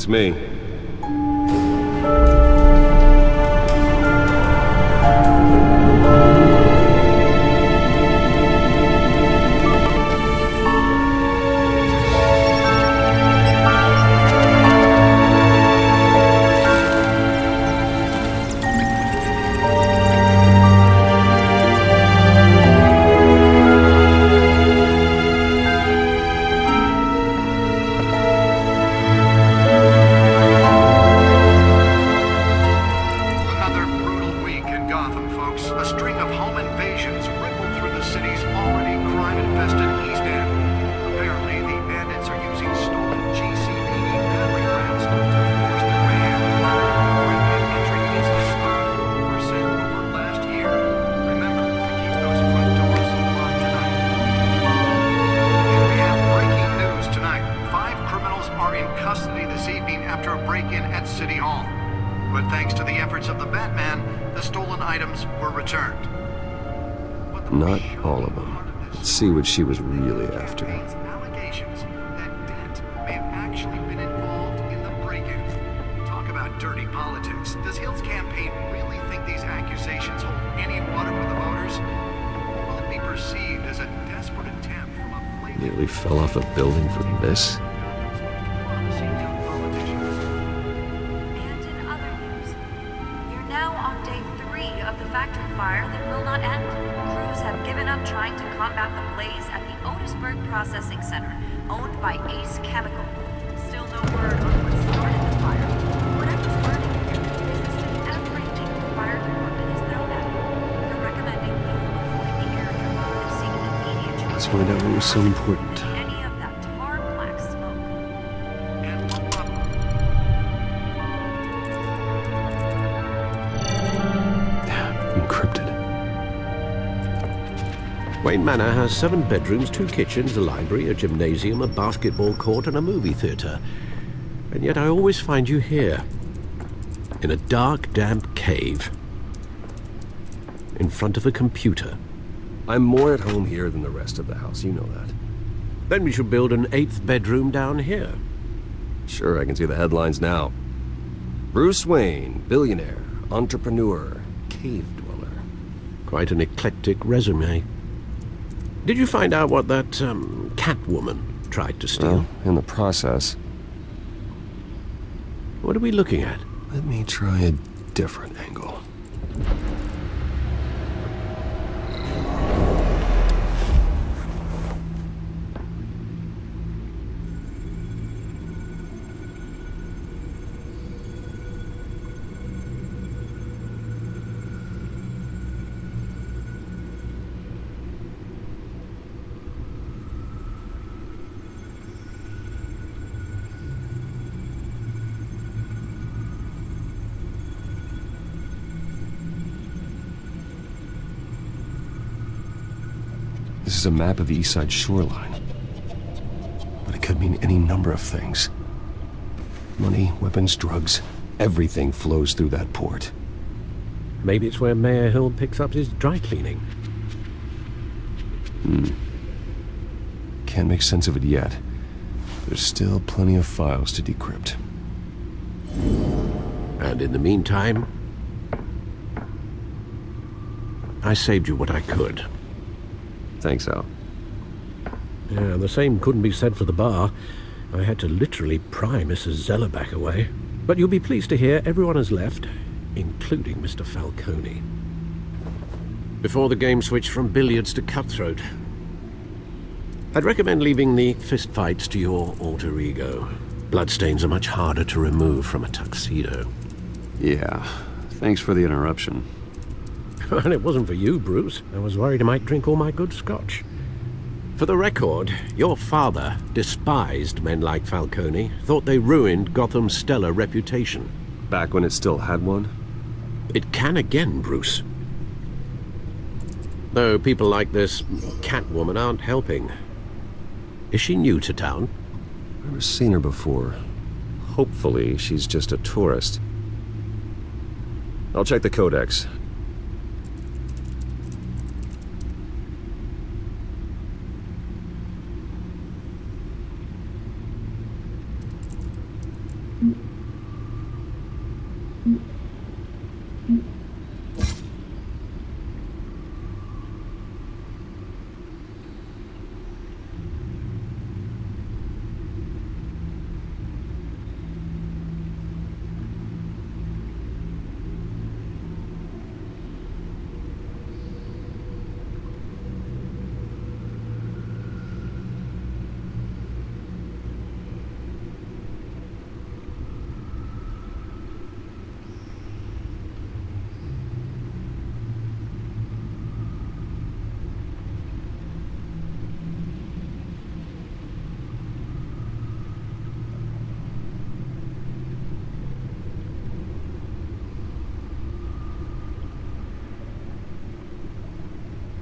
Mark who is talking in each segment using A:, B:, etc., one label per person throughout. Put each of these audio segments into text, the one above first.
A: It's me. Not all of them. Let's see what she was really after.
B: Allegations that Dent may have actually been involved in the break-in. Talk about dirty politics. Does Hill's campaign really think these accusations hold any water with the voters? Will it be perceived as a desperate attempt from a flagrant...
A: Nearly fell off a building for this?
C: And in other news, you're now on day 3 of the factory fire that will not end. Crews have given up trying to combat the blaze at the Otisburg Processing Center, owned by Ace Chemical. Still no word on what started the fire. Whatever's burning here resisted everything the fire department has thrown at it. They're recommending you avoid the area if seen an immediate choice.
A: Let's find out what was so important.
C: Any of that tar black smoke.
A: Encrypted.
D: Wayne Manor has 7 bedrooms, 2 kitchens, a library, a gymnasium, a basketball court, and a movie theatre. And yet I always find you here, in a dark, damp cave, in front of a computer.
A: I'm more at home here than the rest of the house, you know that.
D: Then we should build an 8th bedroom down here.
A: Sure, I can see the headlines now. Bruce Wayne, billionaire, entrepreneur, cave dweller.
D: Quite an eclectic resume. Did you find out what that, Catwoman tried to steal?
A: Well, in the process.
D: What are we looking at?
A: Let me try a different angle. This is a map of the East Side shoreline. But it could mean any number of things. Money, weapons, drugs, everything flows through that port.
D: Maybe it's where Mayor Hill picks up his dry cleaning.
A: Can't make sense of it yet. There's still plenty of files to decrypt.
D: And in the meantime, I saved you what I could.
A: Thanks, Al.
D: Yeah, the same couldn't be said for the bar. I had to literally pry Mrs. Zellerback away. But you'll be pleased to hear everyone has left, including Mr. Falcone. Before the game switched from billiards to cutthroat. I'd recommend leaving the fistfights to your alter ego. Bloodstains are much harder to remove from a tuxedo.
A: Yeah, thanks for the interruption.
D: And it wasn't for you, Bruce. I was worried I might drink all my good scotch. For the record, your father despised men like Falcone, thought they ruined Gotham's stellar reputation.
A: Back when it still had one?
D: It can again, Bruce. Though people like this Catwoman aren't helping. Is she new to town?
A: Never seen her before. Hopefully, she's just a tourist. I'll check the codex.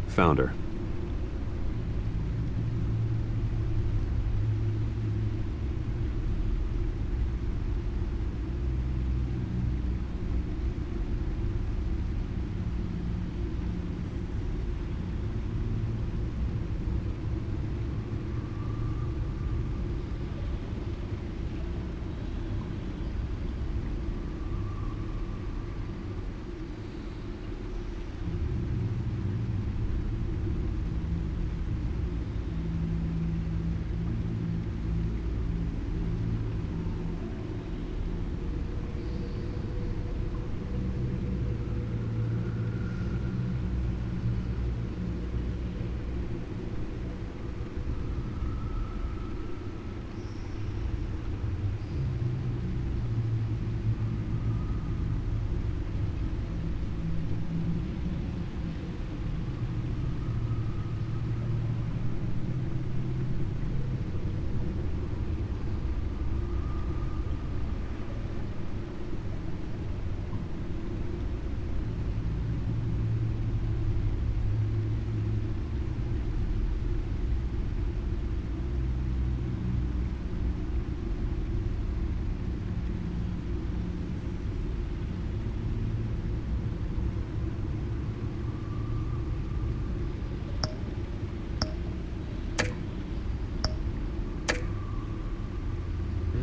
A: Found her.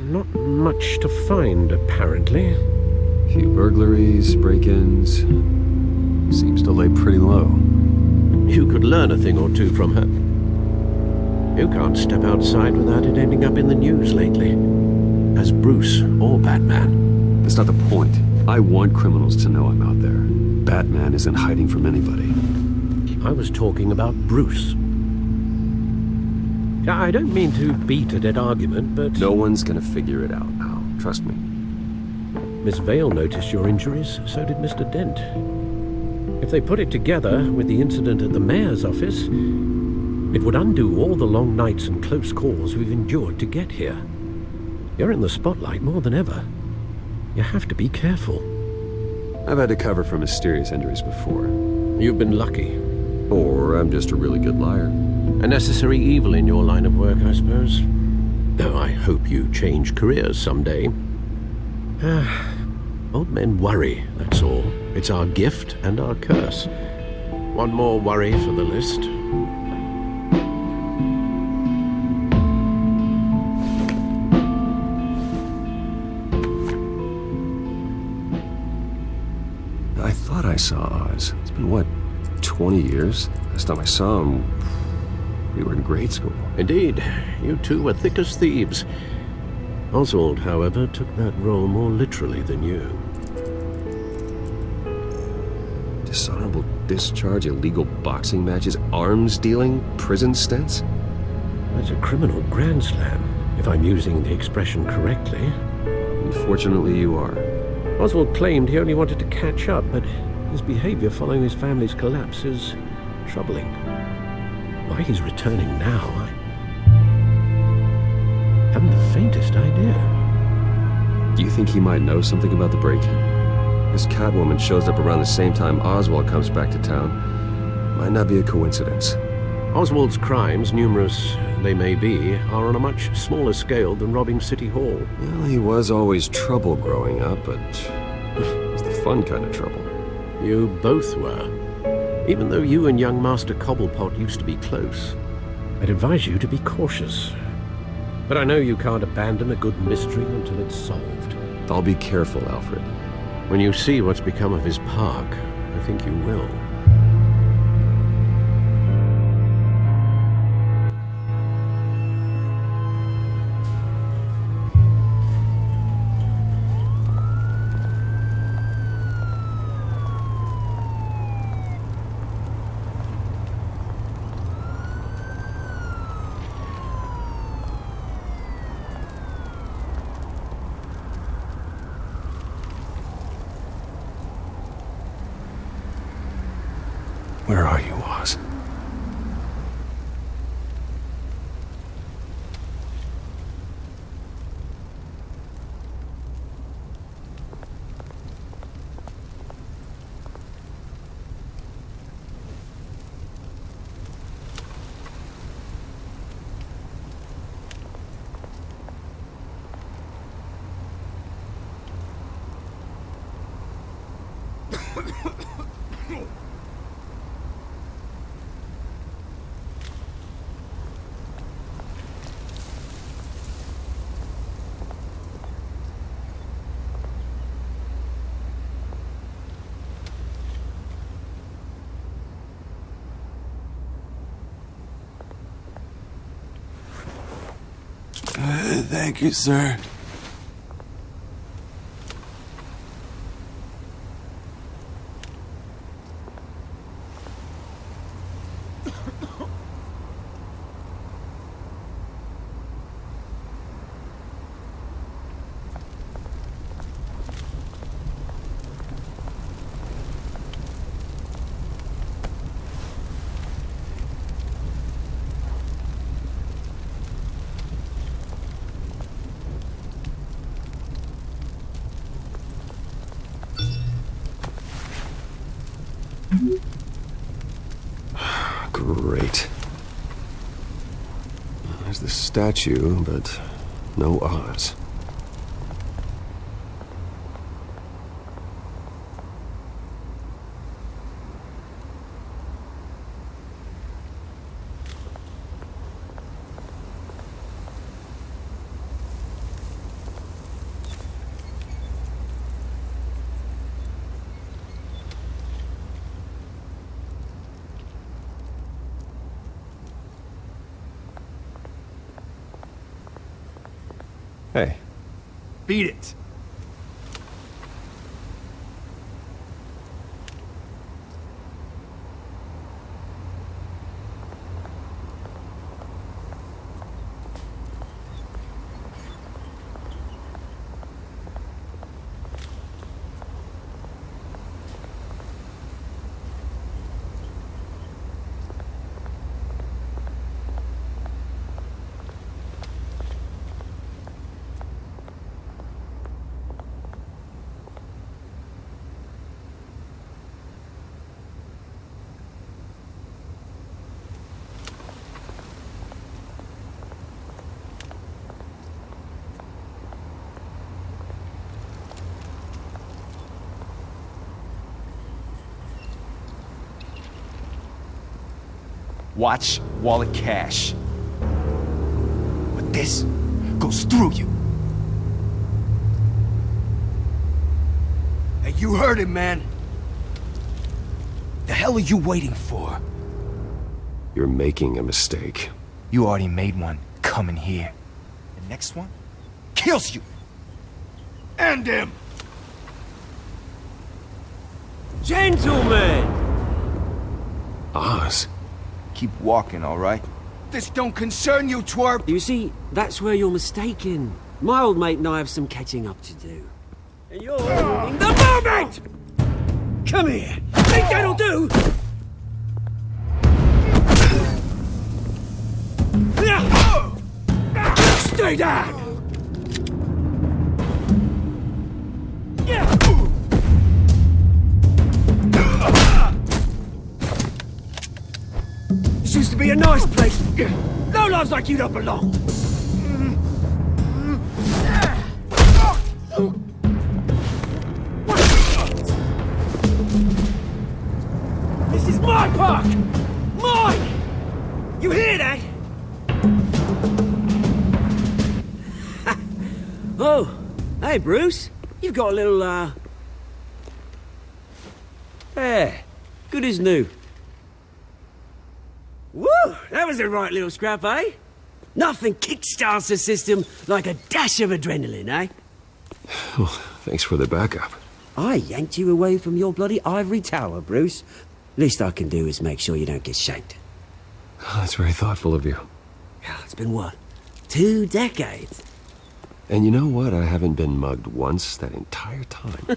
D: Not much to find, apparently.
A: Few burglaries, break-ins. Seems to lay pretty low.
D: You could learn a thing or two from her. You can't step outside without it ending up in the news lately. As Bruce or Batman.
A: That's not the point. I want criminals to know I'm out there. Batman isn't hiding from anybody.
D: I was talking about Bruce. I don't mean to beat a dead argument, but...
A: No one's gonna figure it out now. Trust me.
D: Miss Vale noticed your injuries, so did Mr. Dent. If they put it together with the incident at the mayor's office, it would undo all the long nights and close calls we've endured to get here. You're in the spotlight more than ever. You have to be careful.
A: I've had to cover for mysterious injuries before.
D: You've been lucky.
A: Or I'm just a really good liar.
D: A necessary evil in your line of work, I suppose. Though I hope you change careers someday. Old men worry, that's all. It's our gift and our curse. One more worry for the list.
A: I thought I saw Oz. It's been, what, 20 years? Last time I saw him, we were in grade school.
D: Indeed, you two were thick as thieves. Oswald, however, took that role more literally than you.
A: Dishonorable discharge, illegal boxing matches, arms dealing, prison stints?
D: That's a criminal grand slam, if I'm using the expression correctly.
A: Unfortunately, you are.
D: Oswald claimed he only wanted to catch up, but his behavior following his family's collapse is troubling. Why he's returning now, I haven't the faintest idea.
A: Do you think he might know something about the break-in? This Catwoman shows up around the same time Oswald comes back to town. Might not be a coincidence.
D: Oswald's crimes, numerous they may be, are on a much smaller scale than robbing City Hall.
A: Well, he was always trouble growing up, but it was the fun kind of trouble.
D: You both were. Even though you and young Master Cobblepot used to be close. I'd advise you to be cautious. But I know you can't abandon a good mystery until it's solved.
A: I'll be careful, Alfred.
D: When you see what's become of his park, I think you will.
A: Where are you, Oz?
E: Thank you, sir.
A: Great. There's the statue, but no Oz. Hey.
E: Beat it. Watch wallet cash. But this goes through you. Hey, you heard it, man. The hell are you waiting for?
A: You're making a mistake.
E: You already made one coming here. The next one kills you. And him.
F: Gentlemen!
A: Oz?
E: Keep walking, all right? This don't concern you, twerp.
F: You see, that's where you're mistaken. My old mate and I have some catching up to do. And you're ruining the moment! Come here! Think that'll do? Stay down! This used to be a nice place. No lives like you don't belong. This is my park! Mine! You hear that? Oh, hey Bruce. You've got a little, There. Good as new. Woo! That was a right little scrap, eh? Nothing kickstarts the system like a dash of adrenaline, eh?
A: Well, thanks for the backup.
F: I yanked you away from your bloody ivory tower, Bruce. Least I can do is make sure you don't get shanked.
A: Oh, that's very thoughtful of you.
F: Yeah, it's been what? 2 decades?
A: And you know what? I haven't been mugged once that entire time.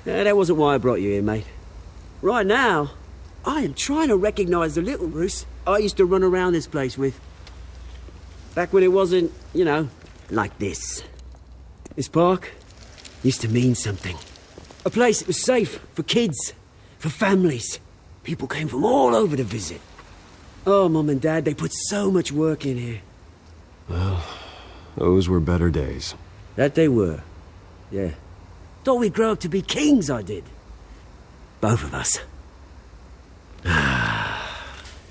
F: That wasn't why I brought you here, mate. Right now, I am trying to recognize the little Bruce I used to run around this place with. Back when it wasn't, you know, like this. This park used to mean something. A place that was safe for kids, for families. People came from all over to visit. Oh, Mum and Dad, they put so much work in here.
A: Well, those were better days.
F: That they were. Yeah. Thought we'd grow up to be kings, I did. Both of us.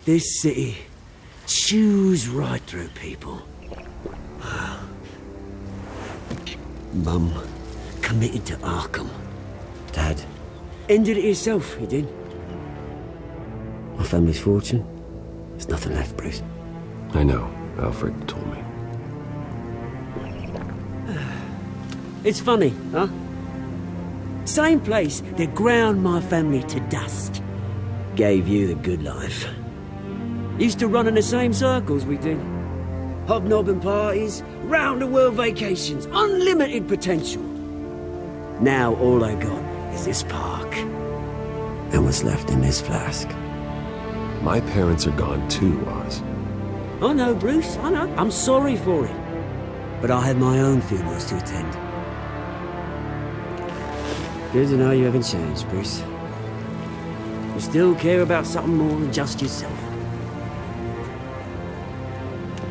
F: This city chews right through people. Mum committed to Arkham. Dad ended it himself, he did. My family's fortune, there's nothing left, Bruce.
A: I know. Alfred told me.
F: It's funny, huh? Same place that ground my family to dust gave you the good life. Used to run in the same circles we did. Hobnobbing parties, round-the-world vacations, unlimited potential. Now all I got is this park. And what's left in this flask.
A: My parents are gone too, Oz.
F: I know, Bruce, I know. I'm sorry for it. But I have my own funerals to attend. Good to know you haven't changed, Bruce. You still care about something more than just yourself.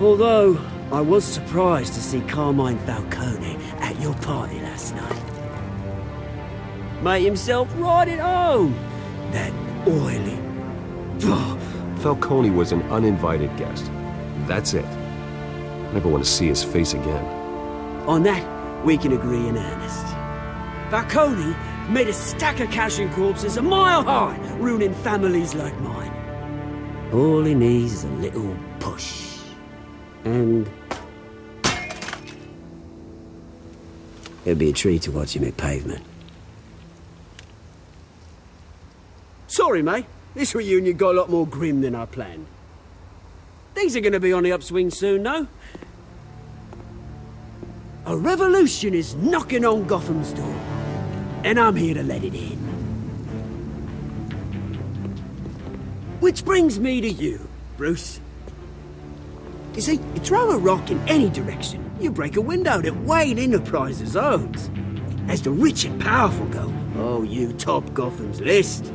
F: Although, I was surprised to see Carmine Falcone at your party last night. Made himself right at home. That oily...
A: Falcone was an uninvited guest. That's it. Never want to see his face again.
F: On that, we can agree in earnest. Falcone made a stack of cash and corpses a mile high, ruining families like mine. All he needs is a little push. And... it'd be a treat to watch him hit pavement. Sorry, mate. This reunion got a lot more grim than I planned. Things are going to be on the upswing soon, no? A revolution is knocking on Gotham's door. And I'm here to let it in. Which brings me to you, Bruce. You see, you throw a rock in any direction, you break a window that Wayne Enterprises owns. As the rich and powerful go, oh, you top Gotham's list.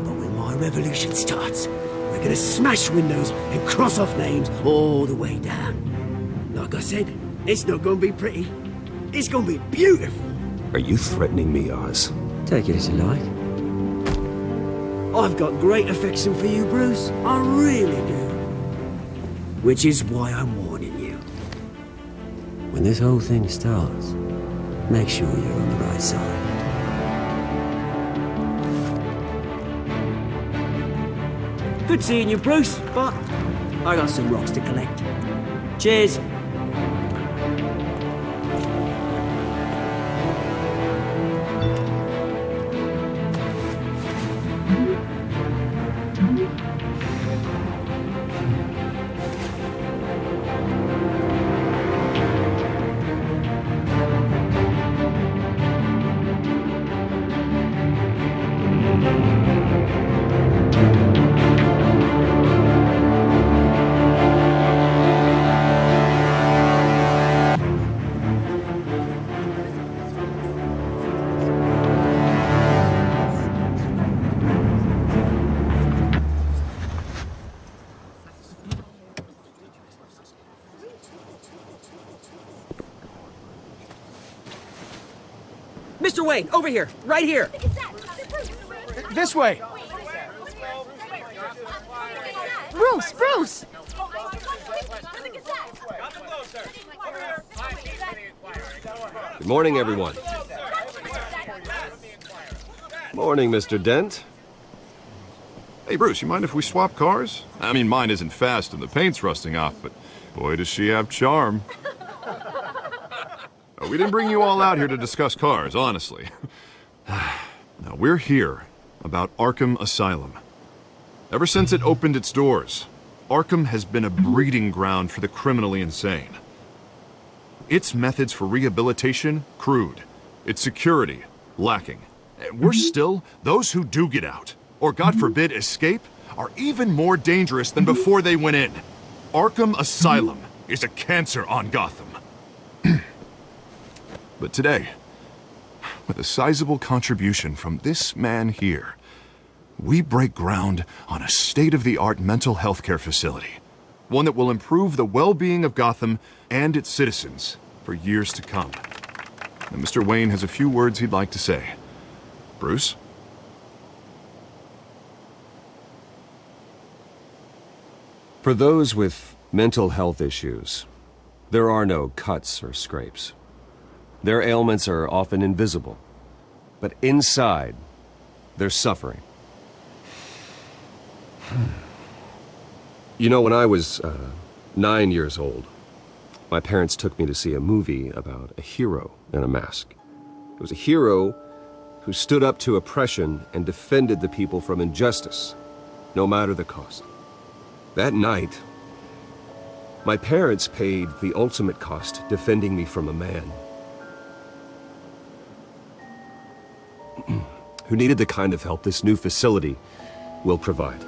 F: But when my revolution starts, we're gonna smash windows and cross off names all the way down. Like I said, it's not gonna be pretty. It's gonna be beautiful.
A: Are you threatening me, Oz?
F: Take it as you like. I've got great affection for you, Bruce. I really do. Which is why I'm warning you. When this whole thing starts, make sure you're on the right side. Good seeing you, Bruce, but I got some rocks to collect. Cheers. Mr. Wayne, over here, right here.
E: This way!
G: Bruce, Bruce!
A: Good morning, everyone. Morning, Mr. Dent.
H: Hey, Bruce, you mind if we swap cars? I mean, mine isn't fast and the paint's rusting off, but boy, does she have charm. We didn't bring you all out here to discuss cars, honestly. Now, we're here about Arkham Asylum. Ever since it opened its doors, Arkham has been a breeding ground for the criminally insane. Its methods for rehabilitation, crude. Its security, lacking. Worse still, those who do get out, or God forbid escape, are even more dangerous than before they went in. Arkham Asylum is a cancer on Gotham. But today, with a sizable contribution from this man here, we break ground on a state-of-the-art mental health care facility. One that will improve the well-being of Gotham and its citizens for years to come. and Mr. Wayne has a few words he'd like to say. Bruce?
A: For those with mental health issues, there are no cuts or scrapes. Their ailments are often invisible, but inside, they're suffering. You know, when I was 9 years old, my parents took me to see a movie about a hero in a mask. It was a hero who stood up to oppression and defended the people from injustice, no matter the cost. That night, my parents paid the ultimate cost defending me from a man who needed the kind of help this new facility will provide.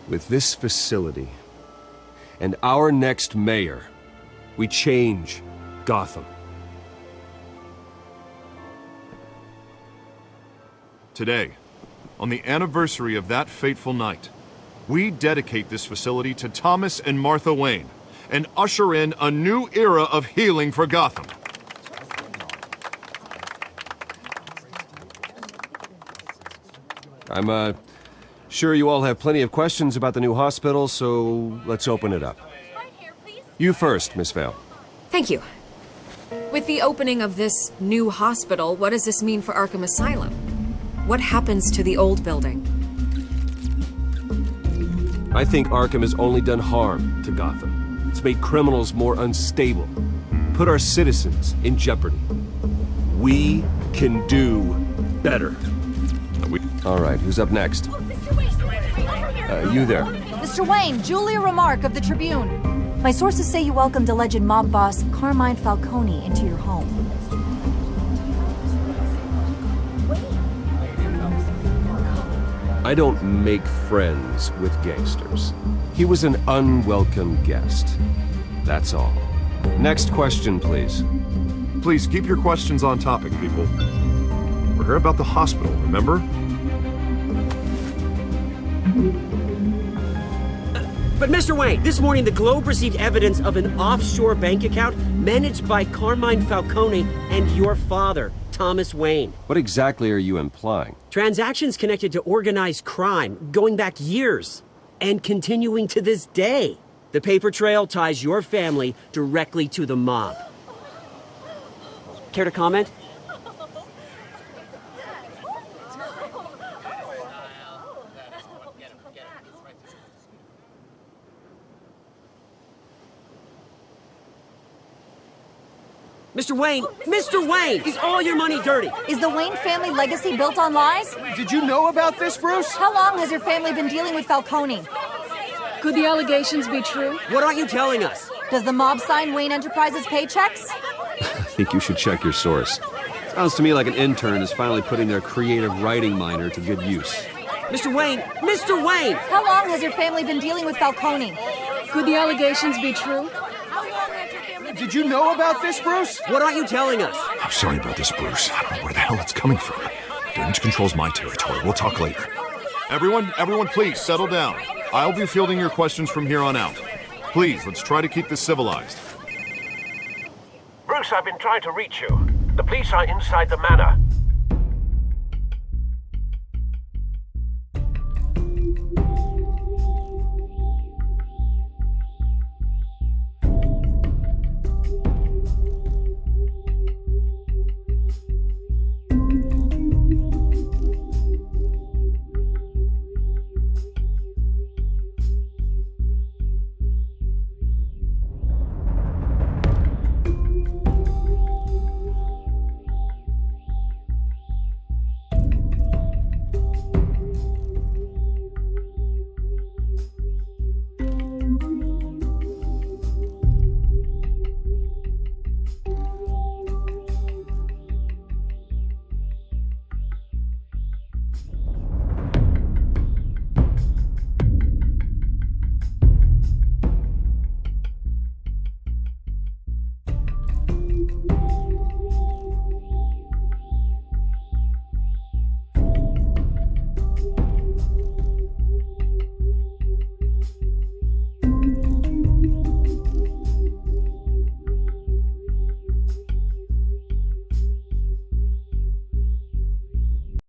A: With this facility and our next mayor, we change Gotham.
H: Today, on the anniversary of that fateful night, we dedicate this facility to Thomas and Martha Wayne and usher in a new era of healing for Gotham.
A: I'm sure you all have plenty of questions about the new hospital, so let's open it up. You first, Miss Vale.
G: Thank you. With the opening of this new hospital, what does this mean for Arkham Asylum? What happens to the old building?
A: I think Arkham has only done harm to Gotham. It's made criminals more unstable, put our citizens in jeopardy. We can do better. All right, who's up next? You there.
I: Mr. Wayne, Julia Remark of the Tribune. My sources say you welcomed alleged mob boss Carmine Falcone into your home.
A: I don't make friends with gangsters. He was an unwelcome guest. That's all. Next question, please.
H: Please keep your questions on topic, people. We're here about the hospital, remember?
F: But Mr. Wayne, this morning the Globe received evidence of an offshore bank account managed by Carmine Falcone and your father, Thomas Wayne.
A: What exactly are you implying?
F: Transactions connected to organized crime going back years and continuing to this day. The paper trail ties your family directly to the mob. Care to comment? Mr. Wayne! Mr. Wayne! Is all your money dirty?
I: Is the Wayne family legacy built on lies?
E: Did you know about this, Bruce?
I: How long has your family been dealing with Falcone?
G: Could the allegations be true?
F: What aren't you telling us?
I: Does the mob sign Wayne Enterprises paychecks?
A: I think you should check your source. Sounds to me like an intern is finally putting their creative writing minor to good use.
F: Mr. Wayne! Mr. Wayne!
I: How long has your family been dealing with Falcone?
G: Could the allegations be true?
E: Did you know about this, Bruce?
F: What aren't you telling us?
H: I'm sorry about this, Bruce. I don't know where the hell it's coming from. Damage control's my territory. We'll talk later. Everyone, please, settle down. I'll be fielding your questions from here on out. Please, let's try to keep this civilized.
D: Bruce, I've been trying to reach you. The police are inside the manor.